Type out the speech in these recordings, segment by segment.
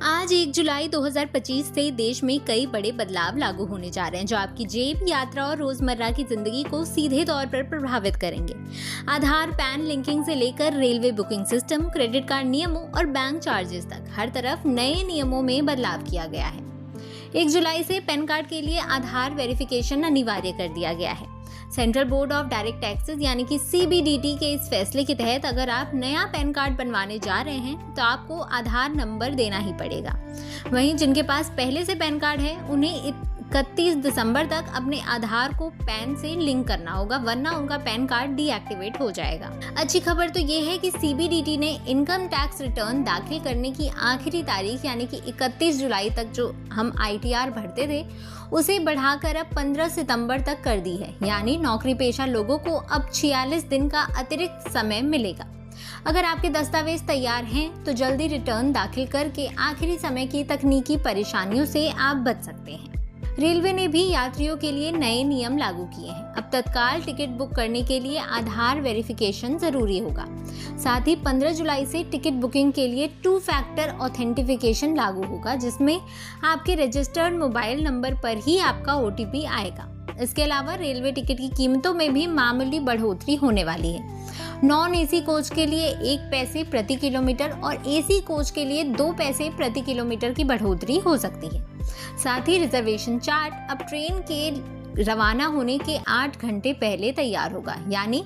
आज 1 जुलाई 2025 से देश में कई बड़े बदलाव लागू होने जा रहे हैं जो आपकी जेब, यात्रा और रोजमर्रा की जिंदगी को सीधे तौर पर प्रभावित करेंगे। आधार, पैन लिंकिंग से लेकर railway booking system, credit card नियमों और बैंक चार्जेस तक हर तरफ नए नियमों में बदलाव किया गया है। 1 जुलाई से पैन कार्ड के लिए आधार वेरिफिकेशन अनिवार्य कर दिया गया है। Central board of direct taxes यानी कि CBDT के इस फैसले के तहत अगर आप नया पैन कार्ड बनवाने जा रहे हैं तो आपको आधार नंबर देना ही पड़ेगा। वहीं जिनके पास पहले से पैन कार्ड है उन्हें 31 दिसंबर तक अपने आधार को पैन से लिंक करना होगा, वरना उनका पैन कार्ड डीएक्टिवेट हो जाएगा। अच्छी खबर तो ये है कि CBDT ने इनकम टैक्स रिटर्न दाखिल करने की आखिरी तारीख यानी कि 31 जुलाई तक जो हम ITR भरते थे उसे बढ़ाकर अब 15 सितंबर तक कर दी है। यानी नौकरी पेशा लोगों को अब 46 दिन का अतिरिक्त समय मिलेगा। अगर आपके दस्तावेज तैयार हैं तो जल्दी रिटर्न दाखिल करके आखिरी समय की तकनीकी परेशानियों से आप बच सकते हैं। रेलवे ने भी यात्रियों के लिए नए नियम लागू किए हैं। अब तत्काल टिकट बुक करने के लिए आधार वेरिफिकेशन जरूरी होगा। साथ ही 15 जुलाई से टिकट बुकिंग के लिए 2 फैक्टर ऑथेंटिफिकेशन लागू होगा, जिसमें आपके रजिस्टर्ड मोबाइल नंबर पर ही आपका OTP आएगा। इसके अलावा रेलवे टिकट की कीमतों में भी मामूली बढ़ोतरी होने वाली है। नॉन AC कोच के लिए 1 पैसे प्रति किलोमीटर और AC कोच के लिए 2 पैसे प्रति किलोमीटर की बढ़ोतरी हो सकती है। साथ ही रिजर्वेशन चार्ट अब ट्रेन के रवाना होने के 8 घंटे पहले तैयार होगा। यानी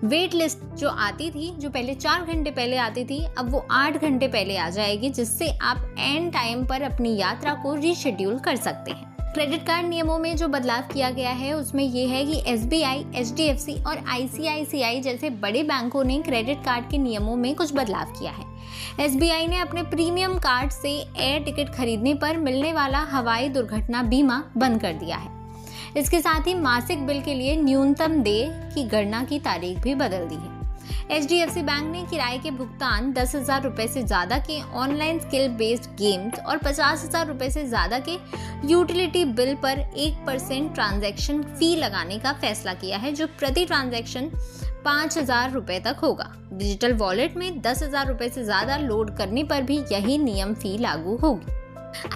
वेट लिस्ट जो आती थी, जो पहले 4 घंटे पहले आती थी, अब वो 8 घंटे पहले आ जाएगी, जिससे आप एंड टाइम पर अपनी यात्रा को रीशेड्यूल कर सकते हैं। क्रेडिट कार्ड नियमों में जो बदलाव किया गया है उसमें यह है कि SBI, HDFC और ICICI जैसे बड़े बैंकों ने क्रेडिट कार्ड के नियमों में कुछ बदलाव किया है। SBI ने अपने प्रीमियम कार्ड से एयर टिकट खरीदने पर मिलने वाला हवाई दुर्घटना बीमा बंद कर दिया है। इसके साथ ही मासिक बिल के लिए न्यूनतम देय की गणना की तारीख भी बदल दी है। HDFC बैंक ने किराए के भुगतान 10,000 रुपए से ज्यादा के ऑनलाइन स्किल बेस्ड गेम्स और 50,000 रुपए से ज्यादा के यूटिलिटी बिल पर 1% ट्रांजैक्शन फी लगाने का फैसला किया है, जो प्रति ट्रांजैक्शन 5,000 रुपए तक होगा। डिजिटल वॉलेट में 10,000 रुपए से ज्यादा लोड करने पर भी यही नियम फी लागू होगी।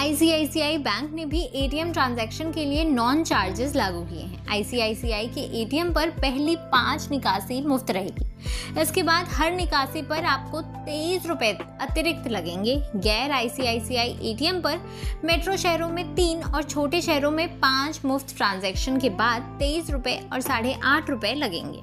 ICICI बैंक ने भी ATM ट्रांजैक्शन के लिए नॉन चार्जेस लागू किए हैं। ICICI के ATM पर पहली 5 निकासी मुफ्त रहेगी। इसके बाद हर निकासी पर आपको 23 रुपए अतिरिक्त लगेंगे। गैर ICICI ATM पर मेट्रो शहरों में 3 और छोटे शहरों में 5 मुफ्त ट्रांजैक्शन के बाद 23 रुपए और 8.5 रुपए लगेंगे।